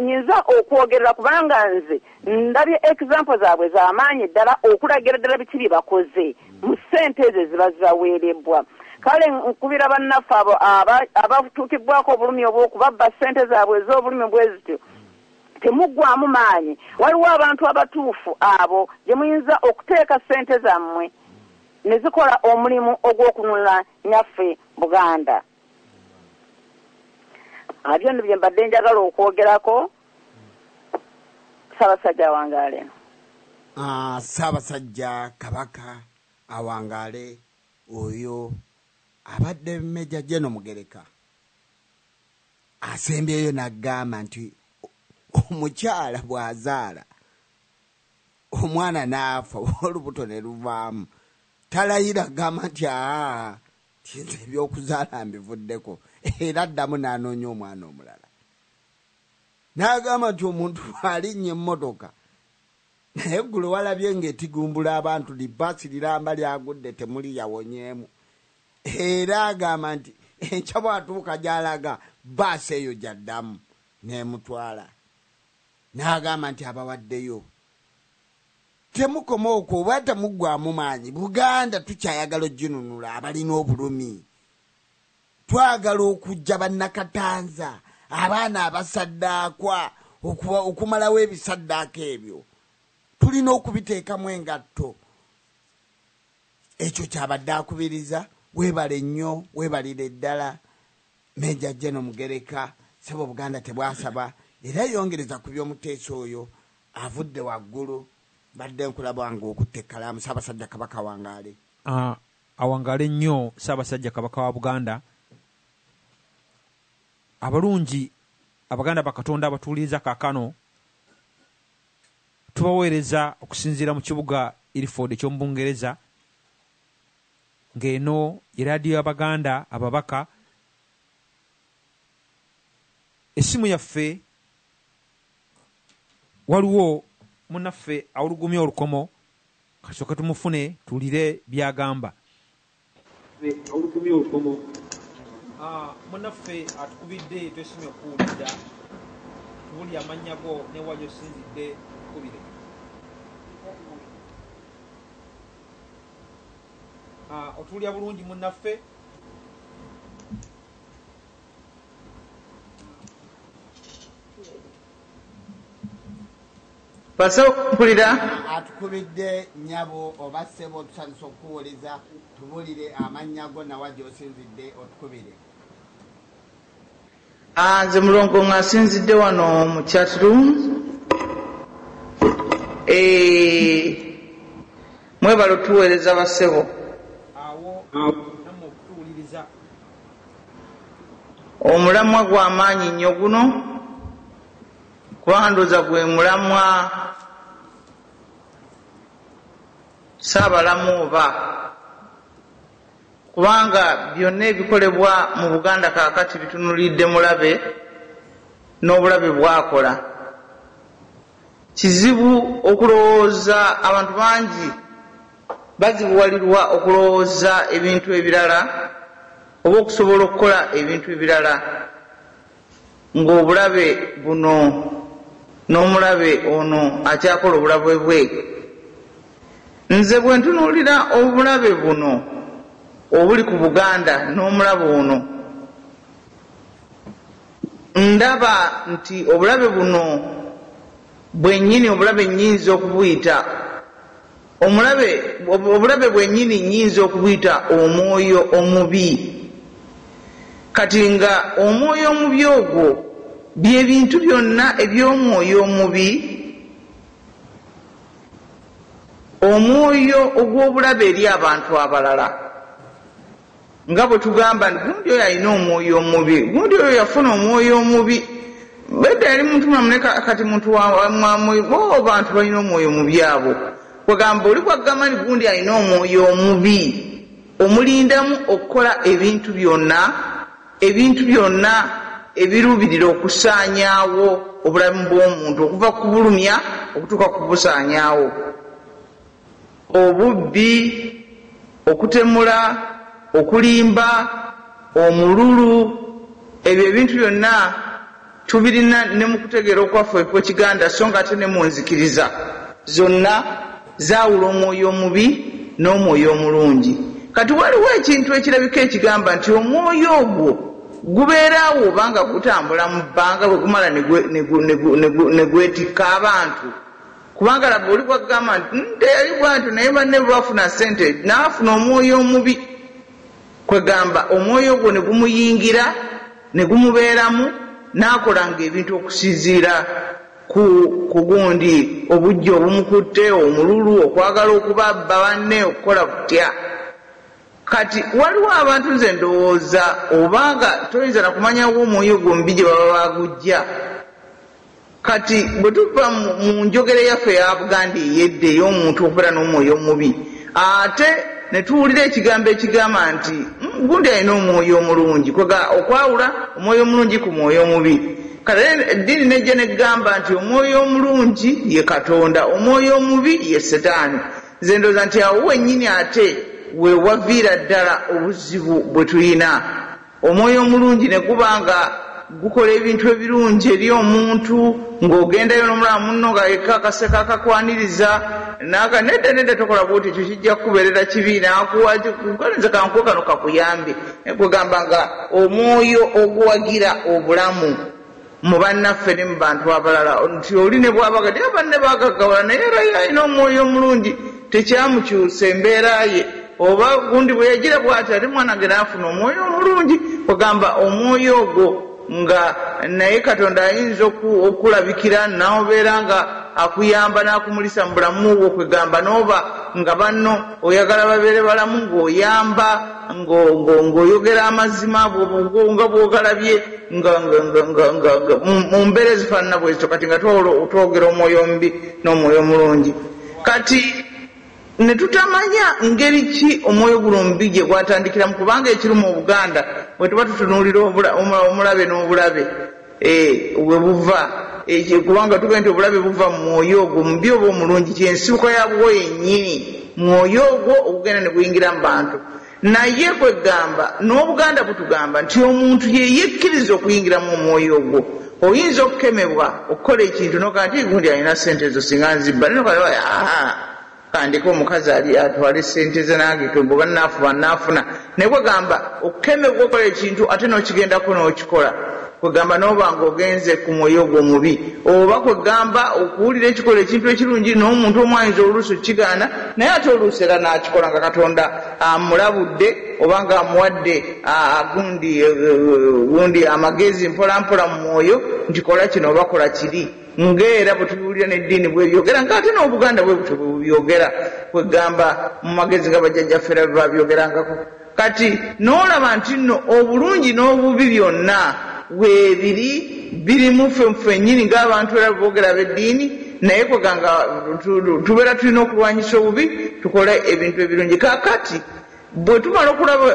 nyinza okwogerera kubanga nze ndabye example zaabwe z'amaanyi ddala okulagira ddala bikiri bakoze mu ssente ezo ziba zibaweerebwa. Kale nkubira bannaffe abo abatuukibwako obulumi obw'okubabba ssente zaabwe ez'obulumi bwe zityo temuggwamu maanyi. Waliwo abantu abatuufu abo gye muyinza okuteeka ssente zammwe ne zikola omulimu ogw'okununula nyaffe Buganda. Abyo nno bye mbadde njagala okwogerako. Ssaabasajja Awangaale. Ssaabasajja Kabaka Awangaale oyo abadde Meja General Mugereka asembyeyo n'agamba nti omukyala bw'azaala omwana n'afa olubuto ne luvaamu talayira agamba nti tinze ebyokuzaala mbivuddeko era addamu n'anoonya omwana omulala. N'agamba nti omuntu alinnya emmotoka naye eggulu walabye ng'etigumbula abantu libaasi liramba lyagudde temuli yawonyeemu. Era agamba nti enkya bw'atuuka gy'alaga baasi eyo gy'addamu n'emutwala. N'agamba nti abawaddeyo temukoma okwo oba temuggwamu maanyi. Buganda tukyayagala oginunula abalina obulumi. Twagala okujja bannakatanza abaana abasaddaakwa okumalawo ebisaddaaka ebyo. Tulina okubiteekamu engatto. Ekyo kyabadde akubiriza. Weebale nnyo weebalire ddala Meja General Mugereka ssebo Buganda tebwasaba era yongereza ku by'omuteesa oyo avudde waggulu. Badde nkulaba nga okutte ekkalaamu Ssaabasajja Kabaka Awangaale. Awangaale nnyo Ssaabasajja Kabaka wa Buganda. Abalungi Abaganda bakatonda abatuuliriza kaakano tubaweereza okusinziira mu kibuga Ilford eky'omu Bungereza ng'eno eraadiyo y'Abaganda ababaka. Essimu yaffe waliwo munnaffe awulugumya olukomo kasooka tumufune tuwulire by'agamba. Munnaffe atukubidde twesimye okuwulira tubuli amannya go ne wajo sinzidde tukubire. Otuwulira bulungi munnaffe? Baso mpulira atukubidde nyabo oba ssebo tusanyusa okuwuliza tubulire amannya go nawa gy'osinzidde otukubire. Nze mulongo ng'asinzidde wano mu chat room. Mwebale otuweereza bassebo. Omulamwa gw'amaanyi nnyo guno kubanga ndowooza gwe mulamwa Ssaabalamu oba kubanga byonna ebikolebwa mu Buganda kaakati bitunulidde mulabe n'obulabe bwakola. Kizibu okulowooza abantu bangi bazibuwalirwa okulowooza ebintu ebirala oba okusobola okukola ebintu ebirala ng'obulabe buno n'omulabe ono akyakola obulabe bwe. Nze bwe ntunuulira obulabe buno obuli ku Buganda n'omulabe ono ndaba nti obulabe buno bwennyini obulabe nnyinza okubuyita obulabe bwennyini nnyinza okubuyita omwoyo omubi. Kati nga omwoyo omubi ogwo by'ebintu byonna eby'omwoyo omubi, omwoyo ogw'obulabe eri abantu abalala nga bwe tugamba nti gundi oyo alina omwoyo omubi, gundi oyo yafuna omwoyo omubi. Bedda yali muntu mwamune kati muntu bo bantu balina omwoyo omubi abo. Kwegamba oli kwagamba nti gundi alina omwoyo omubi omulindamu okukola ebintu byonna ebirubirira okusaanyaawo obulamu bw'omuntu okuva ku bulumya okutuuka ku busaanyaawo. Obubbi, okutemula, okulimba, omululu, ebyo ebintu byonna tubirina ne mu kutegeera okwaffe kw'Ekiganda so nga ate ne mu nzikiriza zonna zaawula omwoyo omubi n'omwoyo omulungi. Kati waliwo ekintu ekirabika ekigamba nti omwoyo ogwo gubeeraawo oba nga gutambula mu bbanga bwe gumala ne gwetikka abantu. Kubanga laba oli bwagamba nti teyali bwantu naye banne bafuna ssente n'afuna omwoyo omubi, kwegamba omwoyo ogwo ne gumuyingira ne gumubeeramu n'akolanga ebintu okusinziira ku gundi, obujja obumukutte, omululu, okwagala okubabba banne, okukola butya. Kati waliwo abantu nze ndowooza obanga toyinza na kumanyawo omwoyo ogwo mubi gye baba bagujja. Kati bwe tuva mu njogera yaffe ya Buganda ey'edda ey'omuntu okubeera n'omwoyo omubi, ate ne tuwulira ekigambo ekigamba nti gundi alina omwoyo omulungi, okwawula omwoyo omulungi ku mwoyo omubi. Kale eddiini nejja negamba nti omwoyo omulungi ye Katonda, omwoyo omubi ye Setaani. Nze ndowooza nti awo wennyini ate we waviira ddala obuzibu bwe tulina. Omwoyo omulungi ne guba nga gukola ebintu ebirungi eri omuntu, ng'ogendayo n'omulala munno nga yekka akaseko akakwaniriza nedda tokola bwoti, ekyo kijja kukubeerera kibi, nakuwalenze kankuwe kano kakuyambe. Kwegamba nga omwoyo oguwagira obulamu mu bannaffe ne mu bantu abalala, nti oli ne bw'abaga naye banne bagagawala naye era alina omwoyo omulungi, tekyamukyusa embeera ye. Oba gundi bwe yagira bw'ati ate mwana ge n'afuna omwoyo omulungi. Kwegamba omwoyo ogwo nga naye Katonda ayinza okulabikira n'obeera nga akuyamba n'akumulisa mu bulamu bwo. Kwegamba n'oba nga banno oyagala babeere balamu ng'oyamba ng'oyogera amazima nga bw'ogalabye mu mbeera ezifaanana bwezityo, kati nga twogera omwoyo omubi n'omwoyo omulungi. Kati ne tutamanya ngeri ki omwoyo guno omubi gye gwatandikiramu, kubanga ekiri mu Buganda bwe tuba tutunuulira omulabe n'obulabe we buva, kubanga tugenda nti obulabe buva mu mwoyo ogwo omubi oba omulungi, kyensibuko yabwo yennyini, mwoyo ogwo ogugenda ne guyingira mu bantu. Naye kwegamba n'Obuganda butugamba nti omuntu ye yekkiriza okuyingiramu omwoyo ogwo. Oyinza okukemebwa okukola ekintu nogaa nti gundi alina ssente ezo singa nzibba, kandika omukazi ali atwale ssente ze nange tomboga naafuna. Naye kwegamba okukemebwa okukola ekintu ate n'okigendako n'okikola, kwegamba n'oba ng'ogenze ku mwoyo ogwo omubi. Oba kwegamba okuwulira ekikola ekintu ekirungi n'omuntu omu ayinza oluusi okigaana, naye ate oluusi era n'akikola nga Katonda amulabudde oba nga amuwadde gundi amagezi mpolampola mu mwoyo nti kola kino oba kola kiri. Ng'era bwe tubiwulira n'eddiini bwebyogera ng'ate n'Obuganda bwe butyo bwe bubyogera, kwegamba mu magezi nga bajjajjaffe era bwe babyogerangako. Kati n'olaba nti nno obulungi n'obubi byonna biri ffe nnyini ng'abantu era boogera b'eddiini, naye kweganga tubeera tulina okulwanyisa obubi, tukole ebintu ebirungi. Kaakati bwe tumala okulaba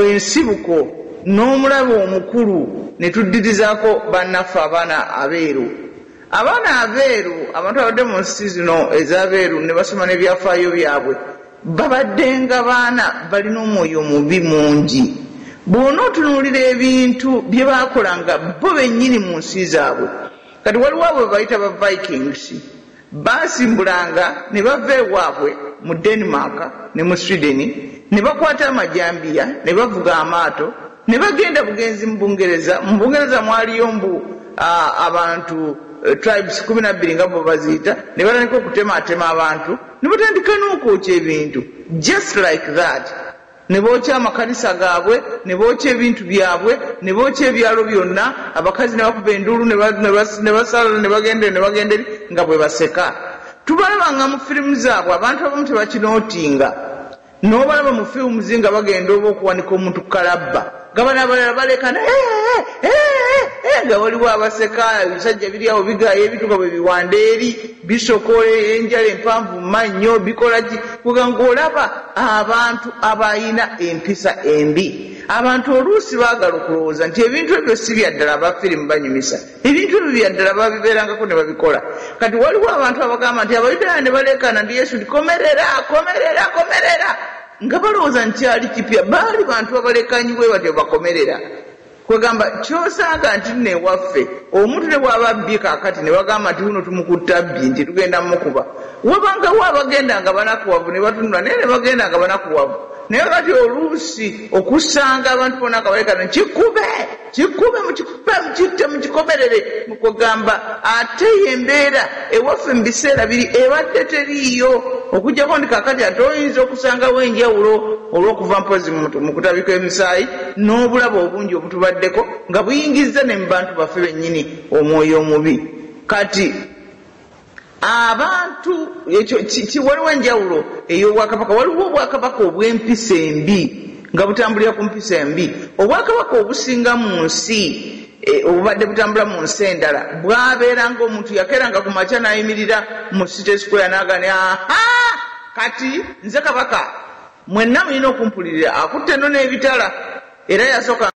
ensibuko n'omulabo omukulu ne tuddirizaako bannaffe abaana abeeru. Abaana abeeru, abantu abadde mu nsi zino ez'abeeru ne basoma n'ebyafaayo byabwe, babaddenga baana balina omwoyo omubi mungi. Bw'ona otunuulira ebintu bye baakolanga bo bennyini mu nsi zaabwe. Kati waliwo abo be bayita ba Vikings, baasimbulanga ne bava ewaabwe mu Denmark ne mu Sweden, ne bakwata amajambiya ne bavuga amaato ne bagenda bugenzi mu Bungereza. Mu Bungereza mwaliyo abantu tribes 12 nga bo baziyita, ne batandika okutematema abantu ne batandika n'okwokya ebintu just like that. Ne bookya amakanisa gaabwe, ne bookya ebintu byabwe, ne bookya ebyalo byonna. Abakazi ne bakuba enduulu ne basala ne bagenda nga bwe baseka. Tubalabanga mu firimu zaabwe, abantu abamu tebakinootinga. N'obalaba mu firimu nga bagenda oba okuwanika omuntu kalabba, gabana abalala balekana nga waliwo abaseka, ebisajja biri awo bigaayo ebituga bwe biwanda eri, bisokola enjala empanvu mannyo, bikola ki. Kuganga olaba abantu abalina empisa embi. Abantu oluusi baagala okulowooza nti ebintu ebyo si byaddala abafirimu banyumisa, ebintu ebyo byaddala babibeerangako ne babikola. Kati waliwo abantu abagamba nti Abayudaaya ne balekana ndi Yesu komerera nga balowooza nti kyali kipya. Baali bantu abalekanyi bwe batyo bakomerera. kwegamba kyosanga nti newaffe omuntu ne bwaba bbi kaakati ne bagamba nti uno tumukutta bbi nti tugenda mukuba wabangawo abagenda nga banakuwavu ne batunula naye ne bagenda nga banakuwavu naye kati oluusi okusanga abantu bonna kabalekana kikube mukitte mukikomerere mukwegamba ate yembeera ewaffe mu biseera biri ebadde teriiyo okujjako ndi kaakati ate oyinza okusangawo enjawulo olw'okuva mpozi mu kutabika emisaayi n'obulaba obungi obutubaddeko nga buyingizza ne mu bantu baffe bennyini omwoyo omubi kati abantu waliwo enjawulo ey'obwakabaka waliwo obwakabaka obw'empisa embi nga butambulira ku mpisa embi obwakabaka obusinga mu nsi obubadde butambula mu nsi endala bwabeeranga omuntu yakeranga ku makya n'ayimirira mu City Square n'agane kati nze kabaka mwenna mulina okumpulirira akutte nno n'ebitala era yasooka